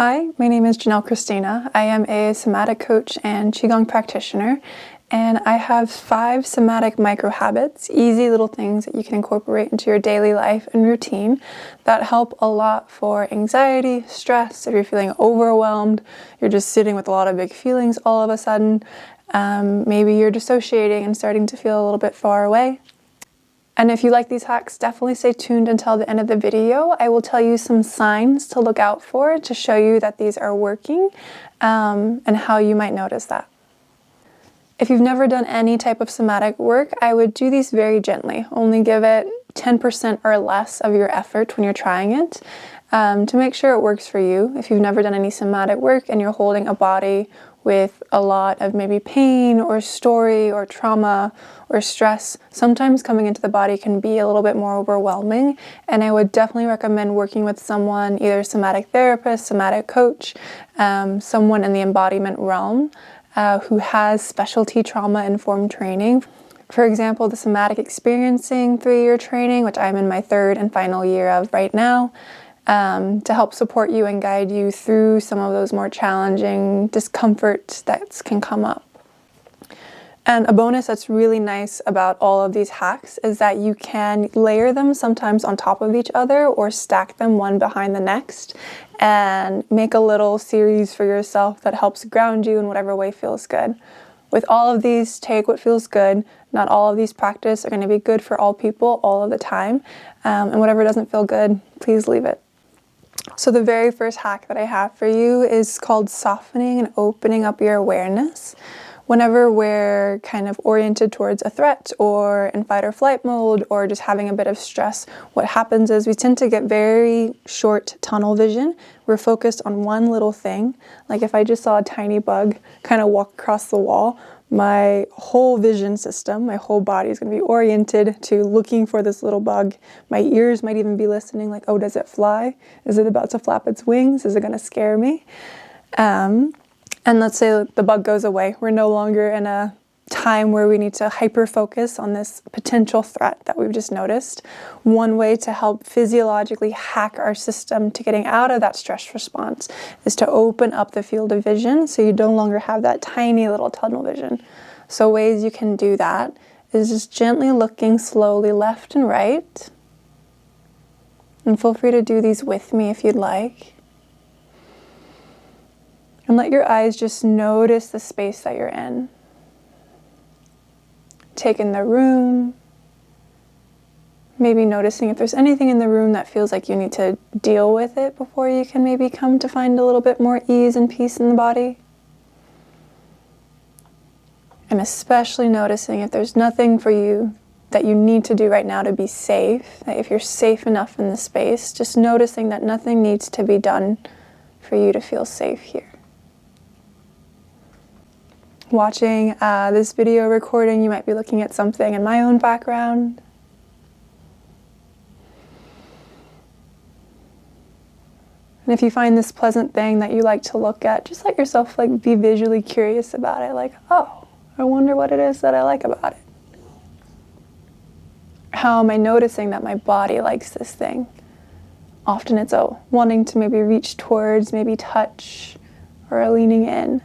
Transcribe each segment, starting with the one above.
Hi, my name is Janell Kristina. I am a somatic coach and Qigong practitioner, and I have 5 somatic micro habits, easy little things that you can incorporate into your daily life and routine that help a lot for anxiety, stress, if you're feeling overwhelmed, you're just sitting with a lot of big feelings all of a sudden, maybe you're dissociating and starting to feel a little bit far away. And if you like these hacks, definitely stay tuned until the end of the video. I will tell you some signs to look out for to show you that these are working and how you might notice that. If you've never done any type of somatic work, I would do these very gently. Only give it 10% or less of your effort when you're trying it to make sure it works for you. If you've never done any somatic work and you're holding a body with a lot of maybe pain or story or trauma or stress, sometimes coming into the body can be a little bit more overwhelming, and I would definitely recommend working with someone, either a somatic therapist, somatic coach, someone in the embodiment realm who has specialty trauma-informed training. For example, the Somatic Experiencing 3-year training, which I'm in my 3rd and final year of right now, to help support you and guide you through some of those more challenging discomforts that can come up. And a bonus that's really nice about all of these hacks is that you can layer them sometimes on top of each other or stack them one behind the next and make a little series for yourself that helps ground you in whatever way feels good. With all of these, take what feels good. Not all of these practices are going to be good for all people all of the time. And whatever doesn't feel good, please leave it. So the very first hack that I have for you is called softening and opening up your awareness. Whenever we're kind of oriented towards a threat or in fight or flight mode or just having a bit of stress, what happens is we tend to get very short tunnel vision. We're focused on one little thing. Like if I just saw a tiny bug kind of walk across the wall, my whole vision system, my whole body is going to be oriented to looking for this little bug. My ears might even be listening like, oh, does it fly? Is it about to flap its wings? Is it going to scare me? And let's say the bug goes away. We're no longer in a time where we need to hyper-focus on this potential threat that we've just noticed. One way to help physiologically hack our system to getting out of that stress response is to open up the field of vision so you no longer have that tiny little tunnel vision. So ways you can do that is just gently looking slowly left and right. And feel free to do these with me if you'd like. And let your eyes just notice the space that you're in. Take in the room. Maybe noticing if there's anything in the room that feels like you need to deal with it before you can maybe come to find a little bit more ease and peace in the body. And especially noticing if there's nothing for you that you need to do right now to be safe, that if you're safe enough in the space, just noticing that nothing needs to be done for you to feel safe here. Watching this video recording, you might be looking at something in my own background. And if you find this pleasant thing that you like to look at, just let yourself be visually curious about it. Like, oh, I wonder what it is that I like about it. How am I noticing that my body likes this thing? Often it's wanting to maybe reach towards, maybe touch, or a leaning in.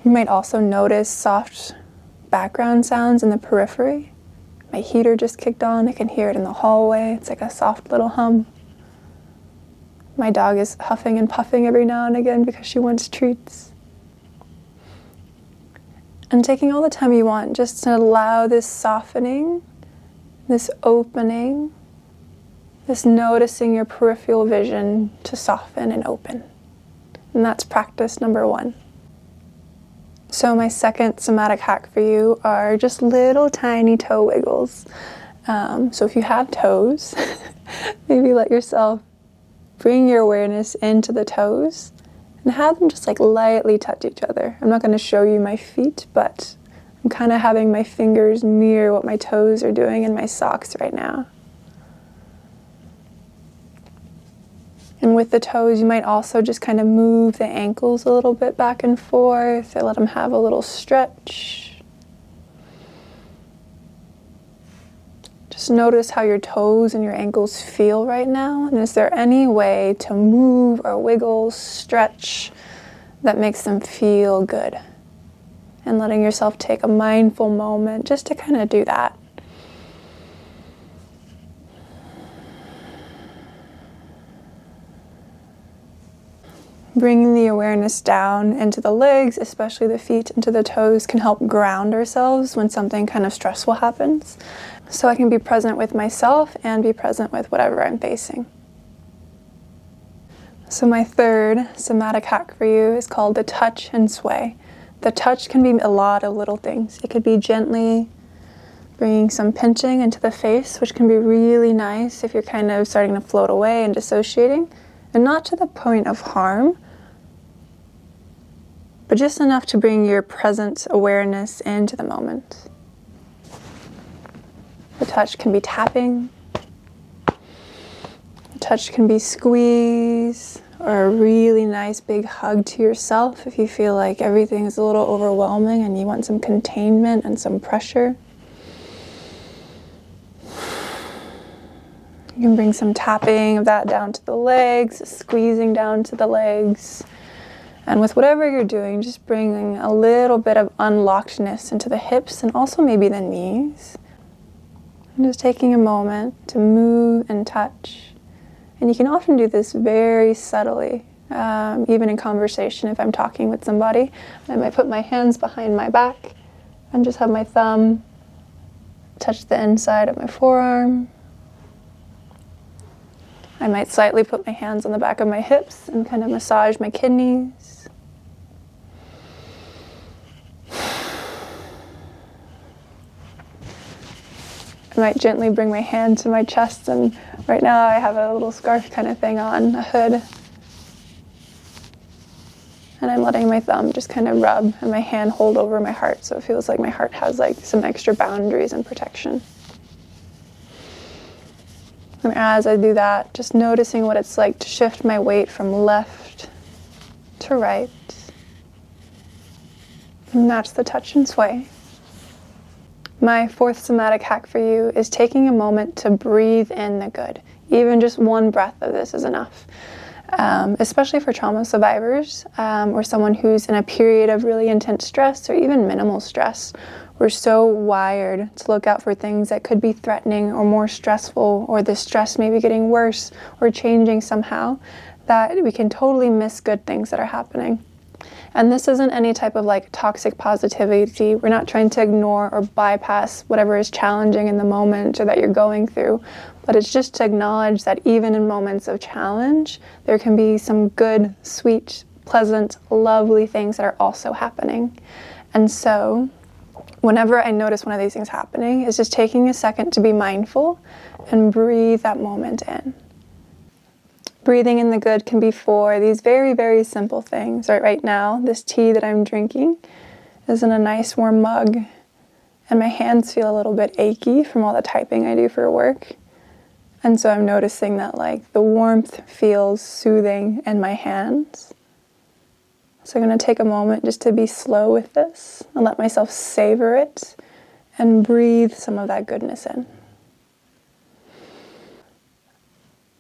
You might also notice soft background sounds in the periphery. My heater just kicked on. I can hear it in the hallway. It's like a soft little hum. My dog is huffing and puffing every now and again because she wants treats. And taking all the time you want just to allow this softening, this opening, this noticing your peripheral vision to soften and open. And that's practice number 1. So my second somatic hack for you are just little tiny toe wiggles. So if you have toes, maybe let yourself bring your awareness into the toes and have them just lightly touch each other. I'm not going to show you my feet, but I'm kind of having my fingers mirror what my toes are doing in my socks right now. And with the toes, you might also just kind of move the ankles a little bit back and forth, or let them have a little stretch. Just Just notice how your toes and your ankles feel right now. And is there any way to move or wiggle, stretch that makes them feel good? And letting yourself take a mindful moment just to kind of do that. Bringing the awareness down into the legs, especially the feet into the toes, can help ground ourselves when something kind of stressful happens. So I can be present with myself and be present with whatever I'm facing. So my third somatic hack for you is called the touch and sway. The touch can be a lot of little things. It could be gently bringing some pinching into the face, which can be really nice if you're kind of starting to float away and dissociating, and not to the point of harm, but just enough to bring your present awareness into the moment. The touch can be tapping. The touch can be squeeze, or a really nice big hug to yourself if you feel like everything is a little overwhelming and you want some containment and some pressure. You can bring some tapping of that down to the legs, squeezing down to the legs. And with whatever you're doing, just bringing a little bit of unlockedness into the hips and also maybe the knees. And just taking a moment to move and touch. And you can often do this very subtly, even in conversation if I'm talking with somebody. I might put my hands behind my back and just have my thumb touch the inside of my forearm. I might slightly put my hands on the back of my hips and kind of massage my kidneys. I might gently bring my hand to my chest, and right now I have a little scarf kind of thing on, a hood. And I'm letting my thumb just kind of rub and my hand hold over my heart, so it feels like my heart has like some extra boundaries and protection. And as I do that, just noticing what it's like to shift my weight from left to right. And that's the touch and sway. My fourth somatic hack for you is taking a moment to breathe in the good. Even just one breath of this is enough. Especially for trauma survivors or someone who's in a period of really intense stress or even minimal stress. We're so wired to look out for things that could be threatening or more stressful, or the stress maybe getting worse or changing somehow, that we can totally miss good things that are happening. And this isn't any type of like toxic positivity. We're not trying to ignore or bypass whatever is challenging in the moment or that you're going through, but it's just to acknowledge that even in moments of challenge, there can be some good, sweet, pleasant, lovely things that are also happening. And so whenever I notice one of these things happening, is just taking a second to be mindful and breathe that moment in. Breathing in the good can be for these very, very simple things. Right now, this tea that I'm drinking is in a nice warm mug, and my hands feel a little bit achy from all the typing I do for work. And so I'm noticing that like the warmth feels soothing in my hands. So I'm going to take a moment just to be slow with this and let myself savor it and breathe some of that goodness in.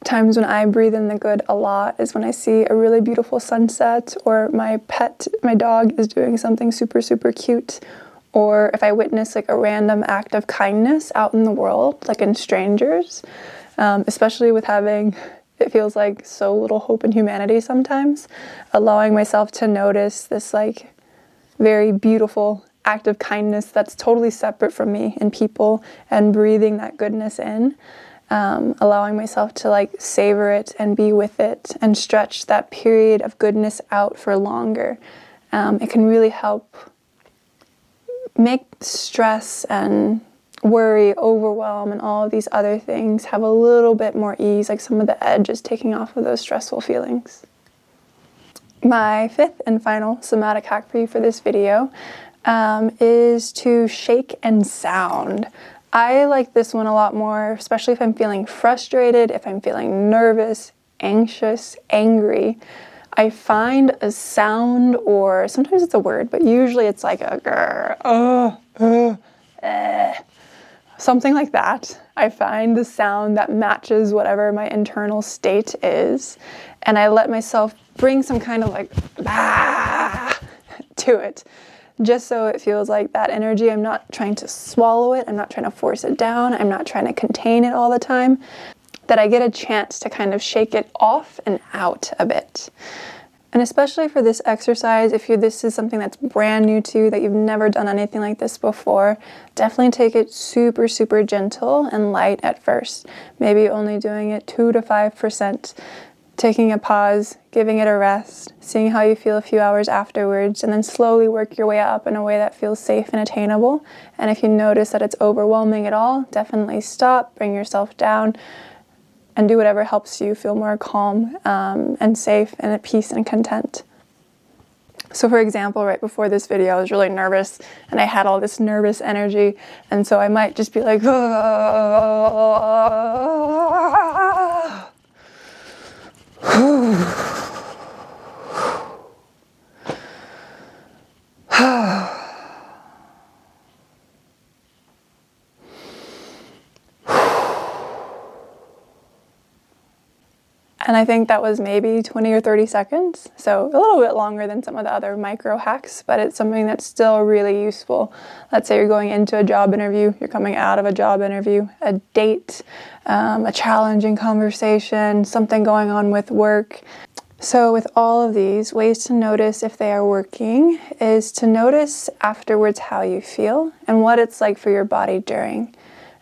Times when I breathe in the good a lot is when I see a really beautiful sunset, or my pet, my dog, is doing something super, super cute, or if I witness like a random act of kindness out in the world, like in strangers, especially with having, it feels like so little hope in humanity sometimes, allowing myself to notice this like very beautiful act of kindness that's totally separate from me and people, and breathing that goodness in. Allowing myself to like savor it and be with it and stretch that period of goodness out for longer. It can really help make stress and worry, overwhelm, and all of these other things have a little bit more ease, like some of the edge is taking off of those stressful feelings. My fifth and final somatic hack for you for this video is to shake and sound. I like this one a lot more, especially if I'm feeling frustrated, if I'm feeling nervous, anxious, angry. I find a sound, or sometimes it's a word, but usually it's like a grr, something like that. I find the sound that matches whatever my internal state is, and I let myself bring some kind of like to it, just so it feels like that energy. I'm not trying to swallow it, I'm not trying to force it down, I'm not trying to contain it all the time, that I get a chance to kind of shake it off and out a bit. And especially for this exercise, if this is something that's brand new to you, that you've never done anything like this before, definitely take it super, super gentle and light at first. Maybe only doing it 2 to 5%, taking a pause, giving it a rest, seeing how you feel a few hours afterwards, and then slowly work your way up in a way that feels safe and attainable. And if you notice that it's overwhelming at all, definitely stop, bring yourself down, and do whatever helps you feel more calm and safe and at peace and content. So for example, right before this video, I was really nervous and I had all this nervous energy, and so I might just be like, and I think that was maybe 20 or 30 seconds, so a little bit longer than some of the other micro hacks, but it's something that's still really useful. Let's say you're going into a job interview, you're coming out of a job interview, a date, a challenging conversation, something going on with work. So with all of these, ways to notice if they are working is to notice afterwards how you feel and what it's like for your body during.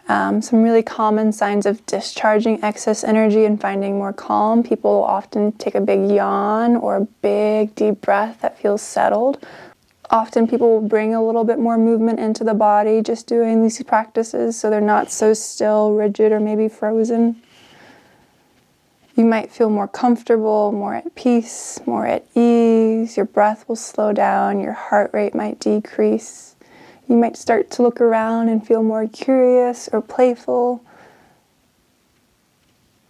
Some really common signs of discharging excess energy and finding more calm. People will often take a big yawn or a big deep breath that feels settled. Often people will bring a little bit more movement into the body just doing these practices so they're not so still, rigid, or maybe frozen. You might feel more comfortable, more at peace, more at ease. Your breath will slow down, your heart rate might decrease. You might start to look around and feel more curious or playful.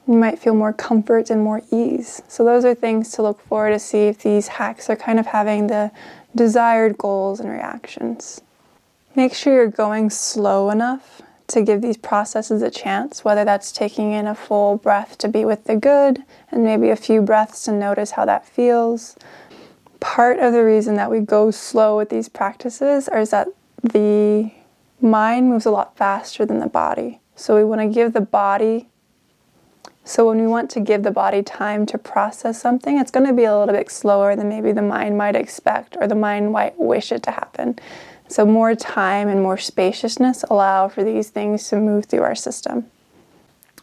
You might feel more comfort and more ease. So those are things to look for to see if these hacks are kind of having the desired goals and reactions. Make sure you're going slow enough to give these processes a chance, whether that's taking in a full breath to be with the good and maybe a few breaths to notice how that feels. Part of the reason that we go slow with these practices is that the mind moves a lot faster than the body. So we want to give the body, so when we want to give the body time to process something, it's going to be a little bit slower than maybe the mind might expect or the mind might wish it to happen. So more time and more spaciousness allow for these things to move through our system.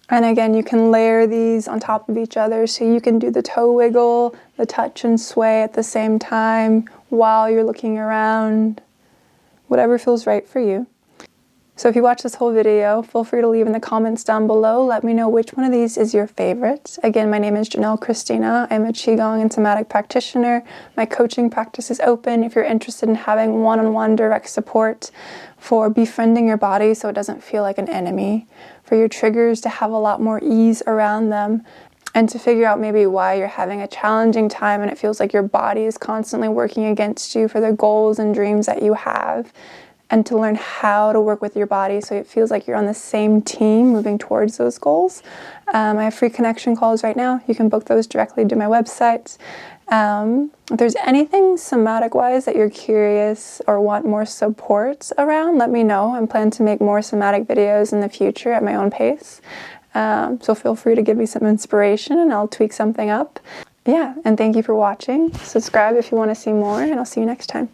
And again, you can layer these on top of each other, so you can do the toe wiggle, the touch and sway at the same time while you're looking around. Whatever feels right for you. So if you watch this whole video, feel free to leave in the comments down below. Let me know which one of these is your favorite. Again, my name is Janell Kristina. I'm a Qigong and Somatic practitioner. My coaching practice is open if you're interested in having one-on-one direct support for befriending your body so it doesn't feel like an enemy, for your triggers to have a lot more ease around them, and to figure out maybe why you're having a challenging time and it feels like your body is constantly working against you for the goals and dreams that you have, and to learn how to work with your body so it feels like you're on the same team moving towards those goals. I have free connection calls right now. You can book those directly to my website. If there's anything somatic-wise that you're curious or want more support around, let me know. I plan to make more somatic videos in the future at my own pace. So feel free to give me some inspiration and I'll tweak something up. Yeah, and thank you for watching. Subscribe if you want to see more, and I'll see you next time.